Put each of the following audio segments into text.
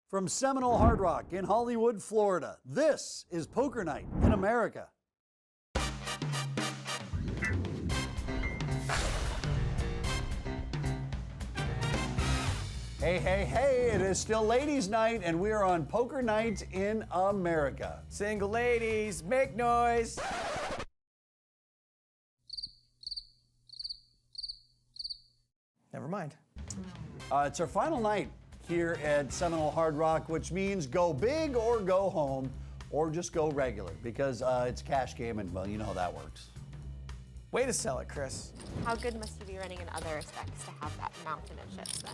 From Seminole Hard Rock in Hollywood, Florida, this is Poker Night in America. Hey, hey, hey, it is still ladies' night, and we are on Poker Night in America. Single ladies, make noise. Never mind. It's our final night here at Seminole Hard Rock, which means go big or go home, or just go regular, because it's a cash game, and well, you know how that works. Way to sell it, Chris. How good must you be running in other respects to have that mountain of chips then?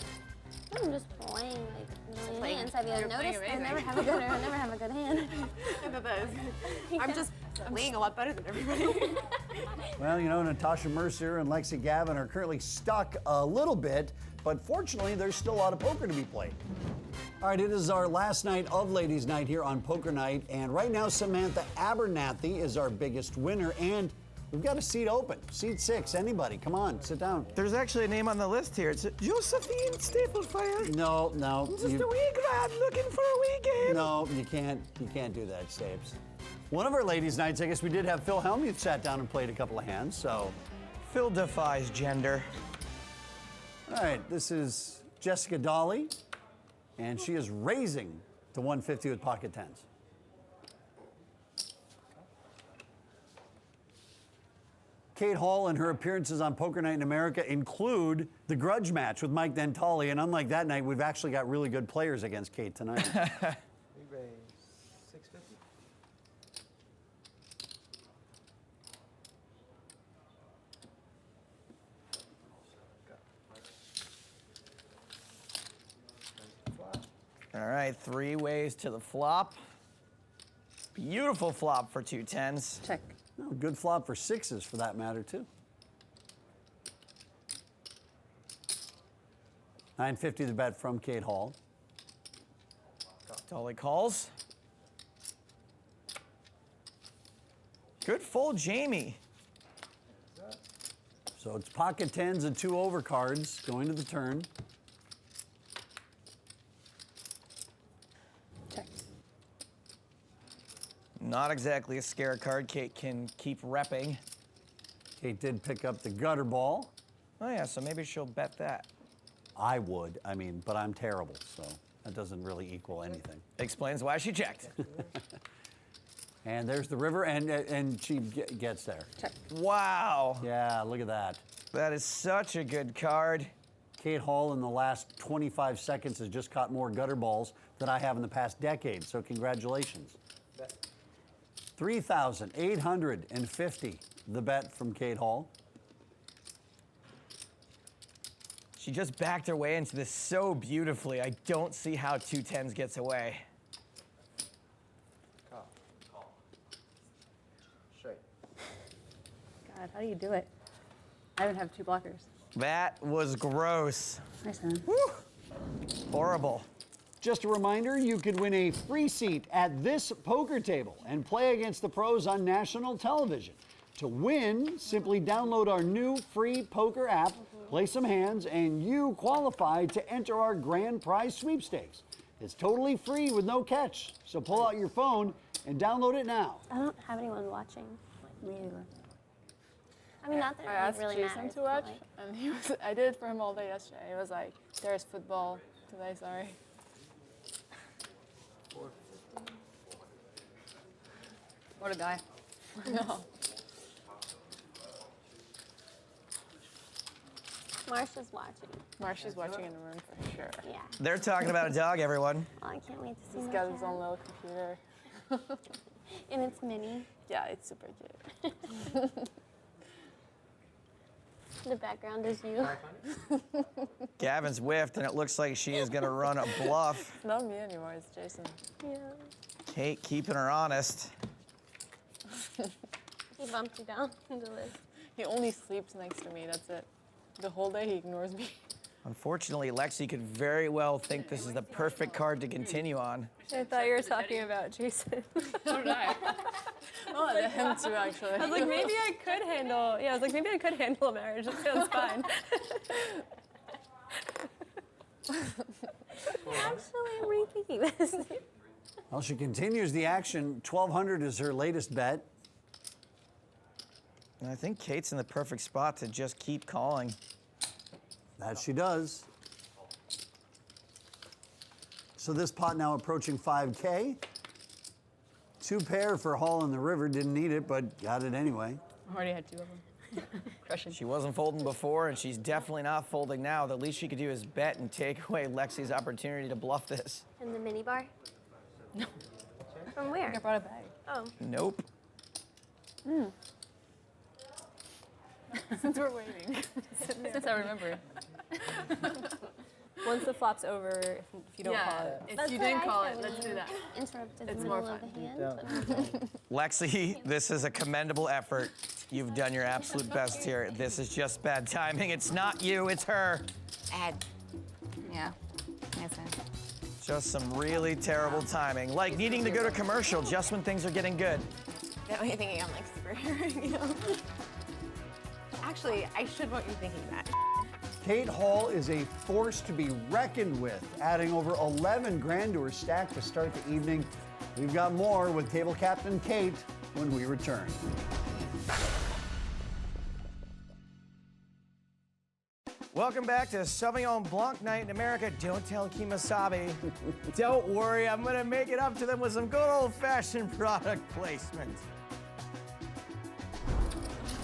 I'm just playing like a million hands. Have you You're noticed? playing I never amazing. have a good. I never have a good hand. I'm just playing a lot better than everybody. Well, you know, Natasha Mercier and Lexy Gavin are currently stuck a little bit, but fortunately, there's still a lot of poker to be played. All right, it is our last night of Ladies' Night here on Poker Night, and right now, Samantha Abernathy is our biggest winner, and we've got a seat open. Seat 6, anybody, come on, sit down. There's actually a name on the list here. It's Josephine Staplefire. No. Just a wee grad looking for a weekend. No, you can't do that, Stapes. One of our Ladies' Nights, I guess we did have Phil Hellmuth sat down and played a couple of hands, so. Phil defies gender. All right, this is Jessica Dawley, and she is raising to 150 with pocket tens. Cate Hall and her appearances on Poker Night in America include the grudge match with Mike Dentale, and unlike that night, we've actually got really good players against Cate tonight. We raise 650. All right, 3 ways to the flop. Beautiful flop for 2 tens. Check. No, good flop for 6s for that matter, too. 950 the bet from Cate Hall. Dawley calls. Good fold, Jamie. So it's pocket tens and 2 overcards going to the turn. Check. Not exactly a scare card. Cate can keep repping. Cate did pick up the gutter ball. Oh yeah, so maybe she'll bet that. I would, but I'm terrible, so that doesn't really equal anything. Explains why she checked. And there's the river, and she gets there. Check. Wow. Yeah, look at that. That is such a good card. Cate Hall in the last 25 seconds has just caught more gutter balls than I have in the past decade, so congratulations. 3,850, the bet from Cate Hall. She just backed her way into this so beautifully. I don't see how 2 tens gets away. Call. Straight. God, how do you do it? I would have 2 blockers. That was gross. Nice hand. Woo. Horrible. Just a reminder, you could win a free seat at this poker table and play against the pros on national television. To win, simply download our new free poker app, play some hands, and you qualify to enter our grand prize sweepstakes. It's totally free with no catch, so pull out your phone and download it now. I don't have anyone watching. Like, really. I mean, not that I it asked really Jason matters. to but, watch, like, and I did it for him all day yesterday. He was like, "There's football today, sorry." What a guy. No. Marsha's watching. Marsha's watching in the room for sure. Yeah. They're talking about a dog, everyone. Oh, I can't wait to see He's my got his cat. own little computer. And it's mini. Yeah, it's super cute. The background is you. Gavin's whiffed, and it looks like she is going to run a bluff. It's not me anymore, it's Jason. Yeah. Cate keeping her honest. He bumped you down into this. He only sleeps next to me, that's it. The whole day he ignores me. Unfortunately, Lexy could very well think this is the perfect card to continue on. I thought you were talking about Jason. So did I. Oh, him too, actually. I was like, maybe I could handle. Yeah, I was like, maybe I could handle a marriage. That sounds fine. Actually, I'm rethinking liking this. Well, she continues the action. 1,200 is her latest bet. And I think Kate's in the perfect spot to just keep calling. That she does. So this pot now approaching 5K. 2 pair for Hall in the River. Didn't need it, but got it anyway. Already had 2 of them. Crushing. She wasn't folding before, and she's definitely not folding now. The least she could do is bet and take away Lexy's opportunity to bluff this. And the mini bar? No. From where? I brought a bag. Oh. Nope. Since we're waiting. Since I remember. Once the flop's over, if you don't call it. If That's you what didn't I call said it, when let's you do that. Interrupted It's the more middle of fun. the hand. Lexy, this is a commendable effort. You've done your absolute best here. This is just bad timing. It's not you, it's her. Yeah. Yes, Just some really terrible timing. Like needing to go to commercial just when things are getting good. that way you're thinking I'm like super, you know? Actually, I should want you thinking that. Cate Hall is a force to be reckoned with, adding over 11 grand to her stack to start the evening. We've got more with table captain Cate when we return. Welcome back to Sauvignon Blanc Night in America. Don't tell Kemosabe. Don't worry, I'm gonna make it up to them with some good old-fashioned product placement.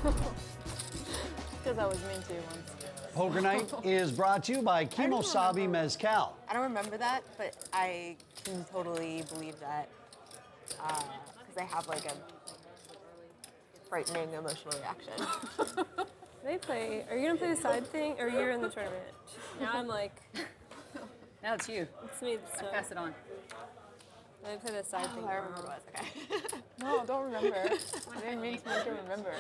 Because I was mean to once. Poker Night is brought to you by Kemosabe Mezcal. I don't remember that, but I can totally believe that because I have like a frightening emotional reaction. They play. Are you gonna play the side thing, or you're in the tournament? Now I'm like, Now it's you. it's me. So Pass it on. I play the side thing. I remember what it was, okay. No, don't remember. I didn't mean to make you remember.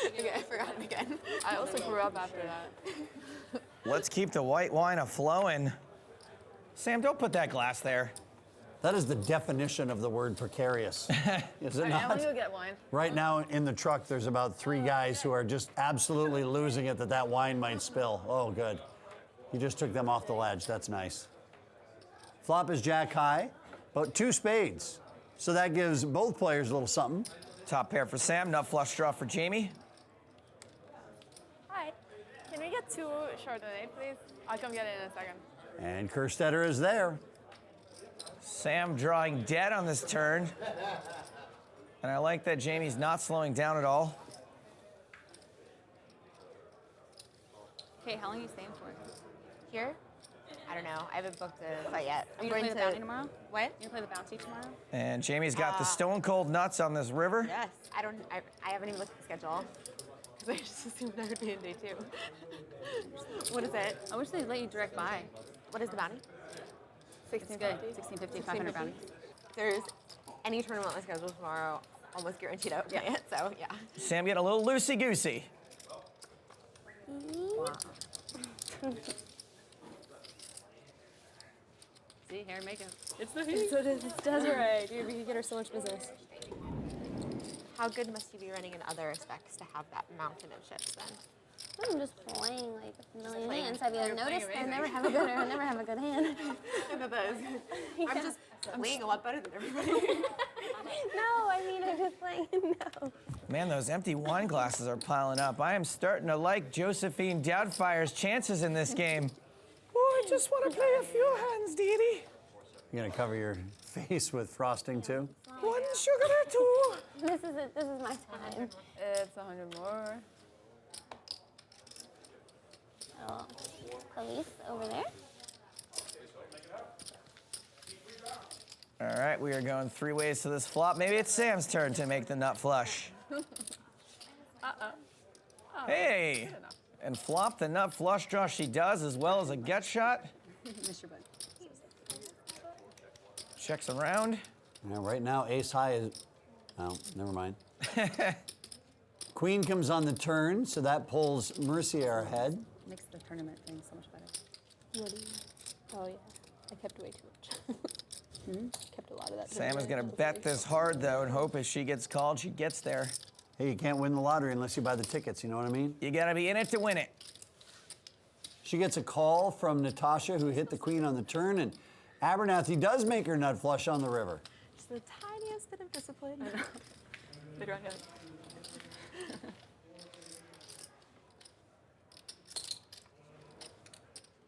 Okay, I forgot it again. I also grew up after that. Let's keep the white wine a-flowing. Sam, don't put that glass there. That is the definition of the word precarious. Is it I'm gonna not? go get wine. Right now in the truck, there's about 3 guys who are just absolutely losing it that wine might spill. Oh, good. You just took them off the ledge. That's nice. Flop is jack high, but 2 spades. So that gives both players a little something. Top pair for Sam, nut flush draw for Jamie. Hi. Can we get 2 Chardonnay, please? I'll come get it in a second. And Kerstetter is there. Sam drawing dead on this turn. And I like that Jamie's not slowing down at all. Okay, how long are you staying for? Here? I don't know. I haven't booked a fight yet. Are you gonna play the bounty tomorrow? What? You gonna play the bounty tomorrow? And Jamie's got the stone cold nuts on this river. Yes. I haven't even looked at the schedule. Because I just assumed I would be in day 2. What is it? I wish they'd let you direct buy. What is the bounty? It's good. 1650, 500 bounty. If there's any tournament on my schedule tomorrow, almost guaranteed I would play it. So, yeah. Sam getting a little loosey-goosey. See, hair and makeup. It's the heat. So it's Desiree. Dude, we could get her so much business. How good must you be running in other respects to have that mountain of chips then? I'm just playing like a million playing. hands. Have you noticed I never have a good hand? I thought that was good. I'm just playing a lot better than everybody. No, I mean I'm just playing. No. Man, those empty wine glasses are piling up. I am starting to like Josephine Doubtfire's chances in this game. Oh, I just want to play a few hands, dearie. You're gonna cover your face with frosting too? 1 sugar or 2. This is it. This is my time. It's 100 more. Oh, police over there. All right, we are going 3 ways to this flop. Maybe it's Sam's turn to make the nut flush. Hey, and flop the nut flush draw she does, as well as a gut shot. Mr. Bud. Checks around. Yeah, right now, ace high is. Oh, never mind. Queen comes on the turn, so that pulls Mercier ahead. Makes the tournament thing so much better. What do you? Oh yeah, I kept way too much. Kept a lot of that. Sam is gonna bet this hard though, and hope if she gets called, she gets there. Hey, you can't win the lottery unless you buy the tickets, you know what I mean? You gotta be in it to win it. She gets a call from Natasha, who hit the queen on the turn, and Abernathy does make her nut flush on the river. Just the tiniest bit of discipline. Big right hand.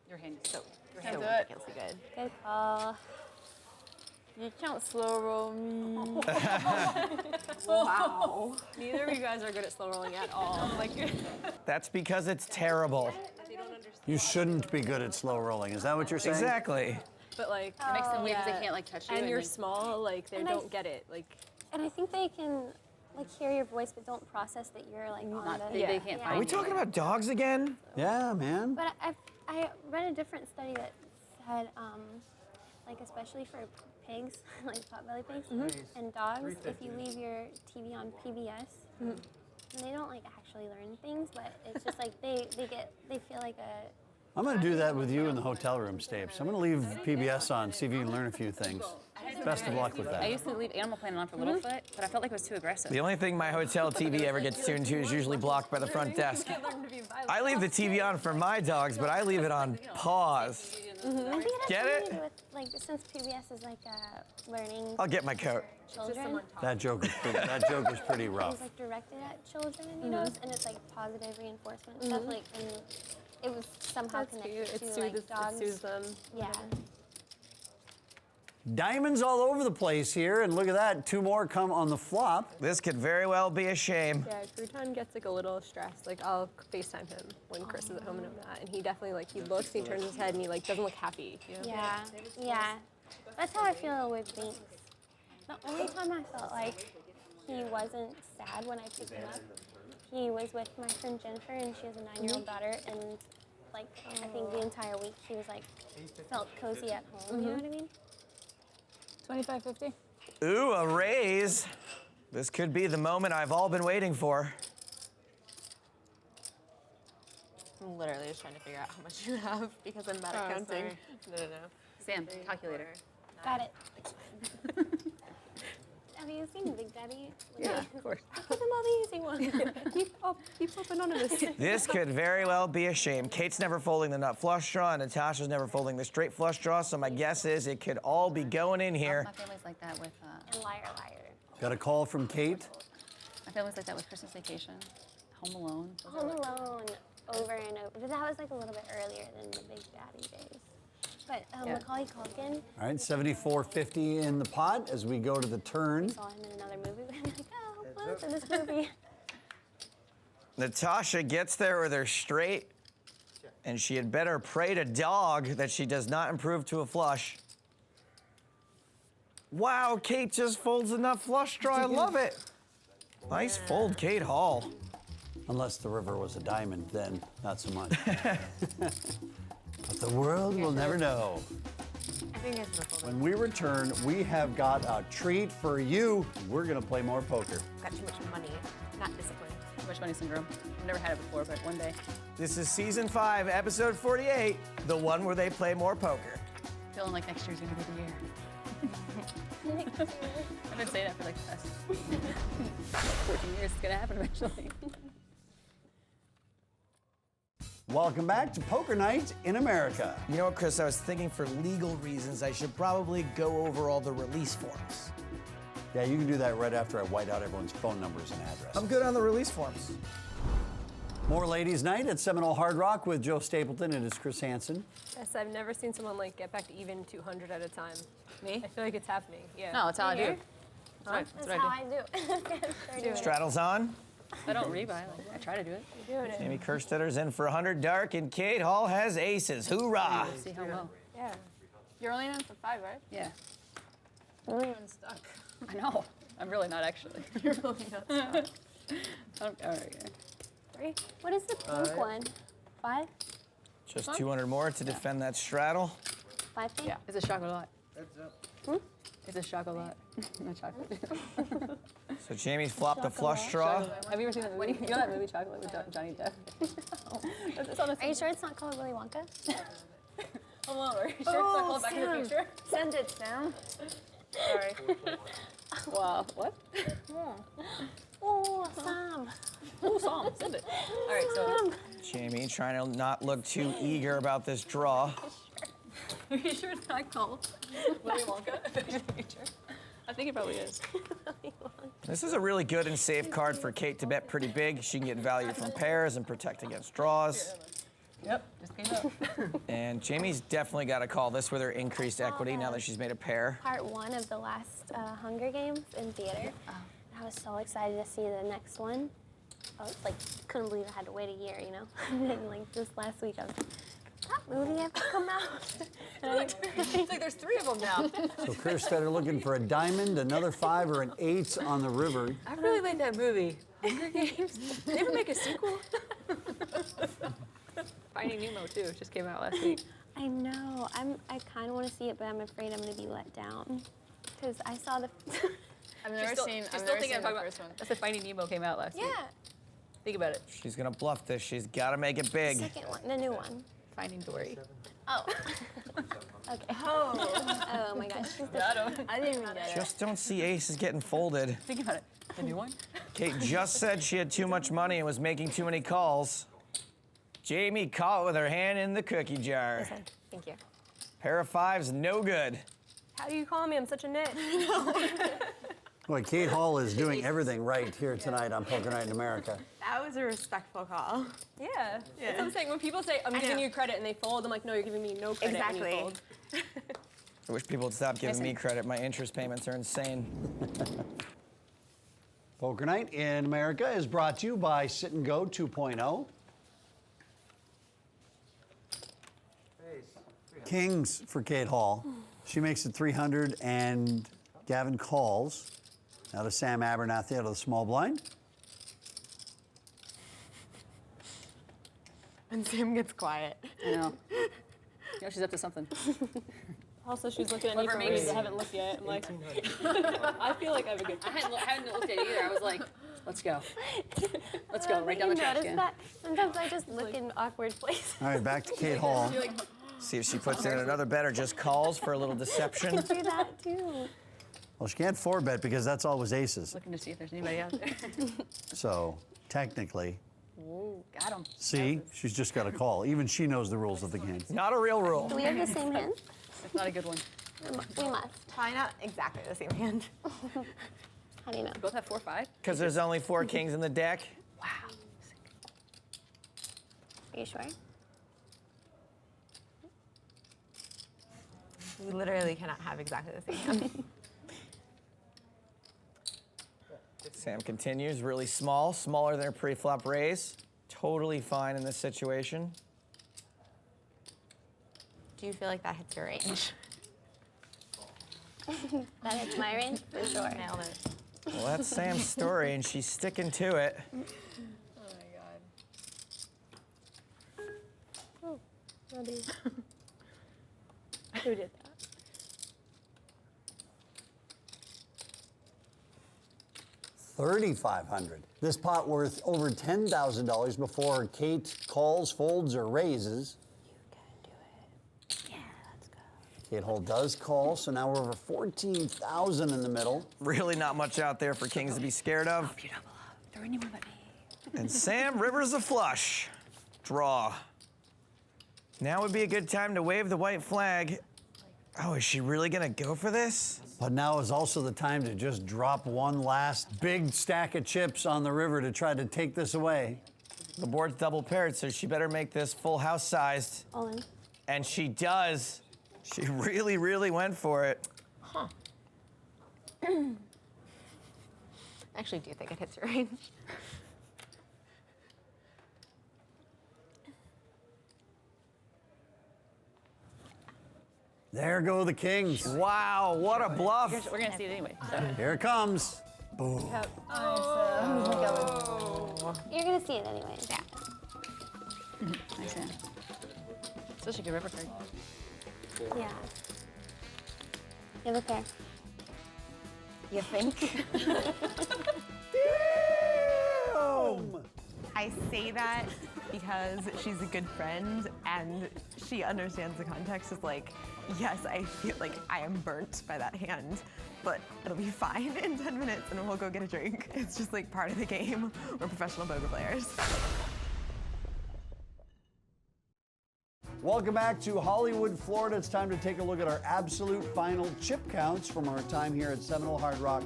Your hand is soaked. Your Can't hand do is it. Ridiculously good. Good call. You can't slow roll me. Wow. Neither of you guys are good at slow rolling at all. Like you're. That's because it's terrible. They don't understand. You shouldn't be good at slow rolling. Is that what you're saying? Exactly. But like. It makes them weird because yeah. they can't like touch you. And you're then- small. Like they And don't get it. Like. And I think they can like hear your voice, but don't process that you're like on Not, the. they can't Yeah. find Are we you. talking about dogs again? Yeah, man. But I read a different study that said like especially for pigs, like potbelly pigs and dogs, if you leave your TV on PBS, they don't like actually learn things, but it's just like they feel like a. I'm going to do that with you in the hotel room, Stapes. I'm going to leave PBS on, see if you can learn a few things. Best of luck with I that. used to leave Animal Planet on for Littlefoot, but I felt like it was too aggressive. The only thing my hotel TV ever gets tuned to is usually blocked by the front desk. I leave the TV on for my dogs, but I leave it on pause. I think it has Get something it? to do with like since PBS is like learning I'll get my coat. children. That joke was pretty rough. It's like directed at children, you know, and it's like positive reinforcement stuff. Like, and it was somehow That's connected cute. It to like soothes, dogs. it soothes them. Yeah. Diamonds all over the place here, and look at that. 2 more come on the flop. This could very well be a shame. Yeah, Crouton gets like a little stressed. Like I'll FaceTime him when Chris is at home and I'm not, and he definitely like he looks, he turns his head, and he like doesn't look happy. You know? Yeah, yeah. That's how I feel with Binks. The only time I felt like he wasn't sad when I picked him up, he was with my friend Jennifer, and she has a 9-year-old daughter, and like I think the entire week he was like felt cozy at home. You know what I mean? 25.50. Ooh, a raise. This could be the moment I've all been waiting for. I'm literally just trying to figure out how much you have because I'm bad at Oh, counting. sorry. No. Sam, calculator. Got it. Have you seen Big Daddy? Yeah, of course. Give him all the easy ones. Keep up anonymous. This could very well be a shame. Kate's never folding the nut flush draw, and Natasha's never folding the straight flush draw, so my guess is it could all be going in here. My family's like that with And liar, liar. Got a call from Kate. my family's like that with Christmas Vacation, Home Alone. Home Alone over and over. But that was like a little bit earlier than the Big Daddy days. But Macaulay Culkin, All right, 74.50 in the pot as we go to the turn. saw him in another movie. We're like, oh, what's in this movie? Natasha gets there with her straight, and she had better pray to dog that she does not improve to a flush. Wow, Kate just folds enough flush draw. I love it. Nice fold, Cate Hall. Unless the river was a diamond, then not so much. But the world will never know. I think it's the When we return, we have got a treat for you. We're going to play more poker. got too much money, not discipline. Too much money syndrome. I've never had it before, but one day. This is season 5, episode 48, the one where they play more poker. Feeling like next year's gonna be the year. I've been saying that for like the past 14 years. It's gonna happen eventually. Welcome back to Poker Night in America. You know what, Chris? I was thinking for legal reasons, I should probably go over all the release forms. Yeah, you can do that right after I white out everyone's phone numbers and addresses. I'm good on the release forms. More Ladies' Night at Seminole Hard Rock with Joe Stapleton. It is Chris Hansen. Yes, I've never seen someone like get back to even 200 at a time. Me? I feel like it's happening. Yeah. No, it's how I do. Huh? That's That's what how I I do. Straddle's on. I don't rebuy. Like, I try to do it. You're doing it. Jamie Kerstetter's in for 100 dark, and Cate Hall has aces. Hoorah! See how well. Yeah. You're only in for 5, right? Yeah. You're even stuck. I know. I'm really not actually. You're really not stuck. All right. 3. What is the pink one? 5? Just 200 more to defend that straddle. 5 pink? Yeah. It's a chocolate. Hmm? It's a chocolate. Not chocolate. So Jamie's flopped a flush draw. Have you ever seen that movie? You know that movie Chocolate with Johnny Depp? It's on a Are you sure it's not called Willy Wonka? Hold on, are you sure it's not called Back to the Future? Send it, Sam. Sorry. Wow. What? Oh, Sam. Oh, Sam, send it. All right, so Jamie trying to not look too eager about this draw. Are you sure it's not called Willy Wonka? I think it probably is. This is a really good and safe card for Cate to bet pretty big. She can get value from pairs and protect against draws. Yep, just came up. And Jamie's definitely got to call this with her increased equity now that she's made a pair. Part 1 of the last Hunger Games in theater. I was so excited to see the next one. I was like, couldn't believe I had to wait a year, you know? And then like this last week, I was like, that movie ever come out? It's like there's 3 of them now. So Kerstetter looking for a diamond, another 5 or an 8 on the river. I really like that movie. Hunger Games. Did they ever make a sequel? Finding Nemo too. It just came out last week. I know. I kind of want to see it, but I'm afraid I'm going to be let down. Because I saw the... I've never seen She's the still thinking about first one. That's the Finding Nemo came out last week. Yeah. Think about it. She's going to bluff this. She's got to make it big. Second one, the new one. Finding Dory. Oh. Okay. Oh my gosh. I didn't even get it. Just don't see aces getting folded. Think about it. The new one? Cate just said she had too much money and was making too many calls. Jamie caught with her hand in the cookie jar. Listen, thank you. Pair of 5s, no good. How do you call me? I'm such a nit. Boy, Cate Hall is doing everything right here tonight on Poker Night in America. That was a respectful call. Yeah. That's what I'm saying. When people say, I'm giving you credit, and they fold, I'm like, no, you're giving me no credit when Exactly. you fold. I wish people would stop giving me credit. My interest payments are insane. Poker Night in America is brought to you by Sit and Go 2.0. Kings for Cate Hall. She makes it 300 and Gavin calls. Now to Sam Abernathy out of the small blind. And Sam gets quiet. I know. You know she's up to something. Also, she's looking at me Whoever for ways makes- I haven't looked yet. I'm like, I feel like I have a good. I hadn't looked at it either. I was like, let's go. Let's go, right down the You trash notice can. that? Sometimes I just look in awkward places. All right, back to Cate Hall. See if she puts in another bet or just calls for a little deception. Do that too. Well, she can't 4-bet because that's always aces. Looking to see if there's anybody out there. So technically, Whoa, got him. see, she's just got to call. Even she knows the rules of the game. Not a real rule. Do we have the same hand? That's not a good one. We must. Probably not exactly the same hand. How do you know? Both have 4-5. Because there's only 4 kings in the deck. Wow. Are you sure? We literally cannot have exactly the same hand. Sam continues, really small, smaller than her pre-flop raise. Totally fine in this situation. Do you feel like that hits your range? That hits my range for sure. Nailed it. Well, that's Sam's story, and she's sticking to it. Oh my god. Oh, Robbie. Who did that? $3,500. This pot worth over $10,000 before Cate calls, folds, or raises. You can do it. Yeah, let's go. Cate Hall does call, so now we're over $14,000 in the middle. Really not much out there for kings to be scared of. You double up. Throw anyone but me. And Sam rivers a flush. Draw. Now would be a good time to wave the white flag. Oh, is she really gonna go for this? But now is also the time to just drop one last big stack of chips on the river to try to take this away. The board's double paired, so she better make this full house sized. All in. And she does. She really, really went for it. I actually do think it hits your range. There go the kings. Wow, what a bluff. We're gonna see it anyway. So. Here it comes. Boom. You're gonna see it anyway. Yeah. Nice hand. Such a good river card. Yeah. You have a pair. You think? Boom. I say that because she's a good friend and she understands the context. Is like, yes, I feel like I am burnt by that hand, but it'll be fine in 10 minutes and we'll go get a drink. It's just like part of the game. We're professional poker players. Welcome back to Hollywood, Florida. It's time to take a look at our absolute final chip counts from our time here at Seminole Hard Rock.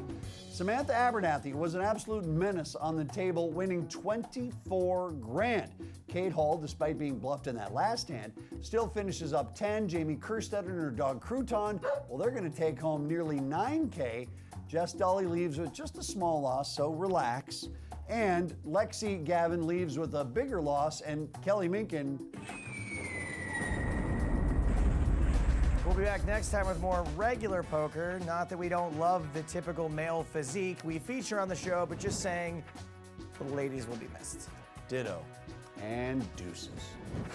Samantha Abernathy was an absolute menace on the table, winning 24 grand. Cate Hall, despite being bluffed in that last hand, still finishes up 10. Jamie Kerstetter and her dog Crouton, well, they're going to take home nearly 9K. Jess Dawley leaves with just a small loss, so relax. And Lexy Gavin leaves with a bigger loss, and Kelly Minkin. We'll be back next time with more regular poker. Not that we don't love the typical male physique we feature on the show, but just saying the ladies will be missed. Ditto. And deuces.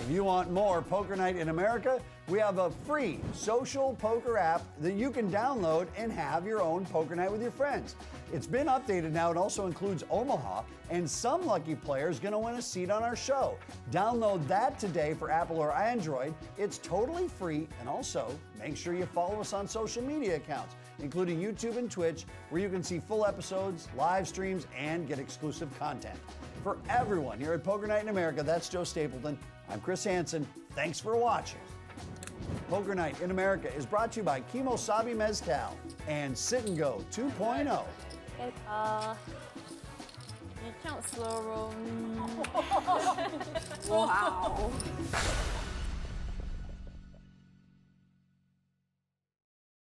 If you want more Poker Night in America, we have a free social poker app that you can download and have your own poker night with your friends. It's been updated now. It also includes Omaha, and some lucky player is going to win a seat on our show. Download that today for Apple or Android. It's totally free, and also make sure you follow us on social media accounts, including YouTube and Twitch, where you can see full episodes, live streams, and get exclusive content. For everyone here at Poker Night in America, that's Joe Stapleton. I'm Chris Hansen. Thanks for watching. Poker Night in America is brought to you by Kimosabi Mezcal and Sit and Go 2.0. Good call. You can't slow roll. Wow.